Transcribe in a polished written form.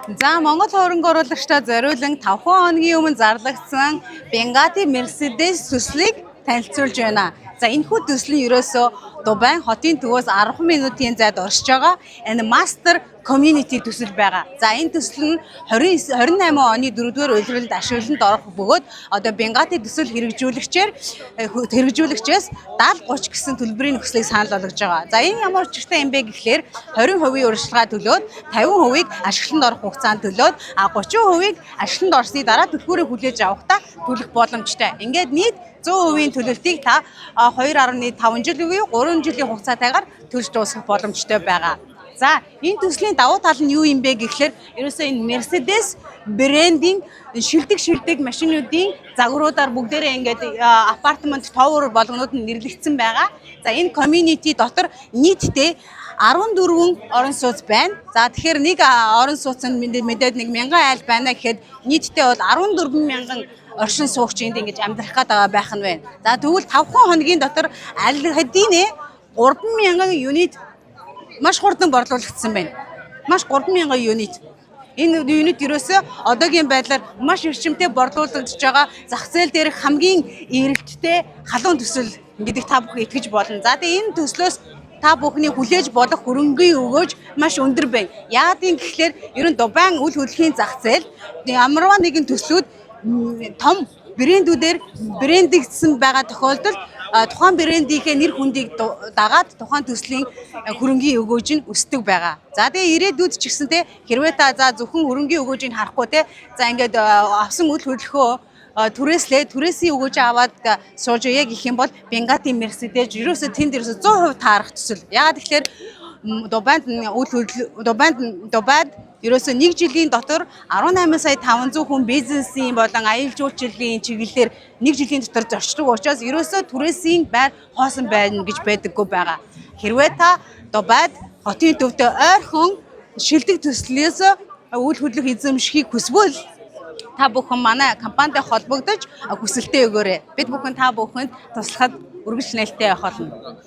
За Монгол хөрөнгө оруулагчдад зориулан 5 хоногийн өмнө зарлагдсан Bengati Mercedes төслийг танилцуулж байна. За энэхүү төсөл нь ерөөсөө Дубай хотын төвөөс 10 минутын зайд оршиж байгаа энэ Master Community төсөл байгаа. За энэ төсөл нь 28 оны 4-р улиралд ашиглалтанд орох бөгөөд одоо Bengati төсөл хэрэгжүүлэгчээс 70-30 гэсэн төлбөрийн нөхцөлийг санал болгож байгаа. За энэ ямар учиртай юм бэ гэхлээр 20% урьдчилгаа төлөөд 50%-ийг ашиглалтанд орох хугацаанд төлөөд 30%-ийг ашиглалтанд орсны дараа төлбөрөө хүлээж авахдаа төлөх боломжтой. Ингээд нийт 100% төлөлтийг та 2.5 жил буюу 3 жилийн хугацаатайгаар төлж дуусгах боломжтой байгаа. За энэ төслийн давуу тал нь юу юм бэ гэхлээр ерөөсөө энэ Mercedes брендийн шилдэг машинуудын загваруудаар бүгдээрээ ингээд апартмент товор болгонууд нь нэрлэгдсэн байгаа. За энэ community дотор нийтдээ 14 орон сууц байна. За тэгэхээр нэг орон сууцнд мэдээд 1000 айл байна гэхэд нийтдээ бол 14,000 оршин суугчинд ингэж амьдрах гэдэг байх нь байна. За тэгвэл 5 хоногийн дотор аль хэдийн 3,000 юнит маш хурдан борлуулагдсан байна. Маш 3,000 юнит. Энэ юнит ерөөсөө одоогийн байдлаар маш эрчимтэй борлуулагдж байгаа зах зээл дээрх хамгийн эрэлттэй халуун төсөл гэдэг та бүхэн итгэж болно. За тэгээ энэ төслөөс та бүхний хүлээж болох хөрөнгөний өгөөж маш өндөр байна. Яагаад юм гэхлээр ерөн Дубайн үйл хөдлөлийн зах зээл ямарваа нэгэн төслүүд том брэндүүдээр брэндэгдсэн байгаа тохиолдолд тухайн брэндийнхээ нэр хүндийг дагаад тухайн төслийн хөрөнгөний өгөөж нь өсдөг байгаа. За тэгээ ирээдүйд ч гэсэнтэй хэрвээ та за зөвхөн хөрөнгөний өгөөжийг харахгүй те за ингээд авсан үйл хөдлөхөө түрээсийн өгөөж аваад сууж яг гэх юм бол Bengati Mercedes ерөөсөө тэнд ерөөсөө 100% таарах төсөл. Яагаад тэгэхээр Дубайд ерөөсөө 1 жилийн дотор 18,500 хүн бизнесийн болон аялал жуулчлалын чиглэлээр 1 жилийн дотор зорчдог учраас ерөөсөө түрээсийн байр хоосон байна гэж байдаггүй байгаа. Хэрвээ та Дубайд хотын төвдөө ойрхон шилдэг төслөөс үйл хөдлөх эзэмшихийг хүсвэл та бүхэн манай компанитай холбогдож хүсэлтээ өгөөрэй. Бид бүхэн та бүхэнд туслахад үргэлж нээлттэй явах болно.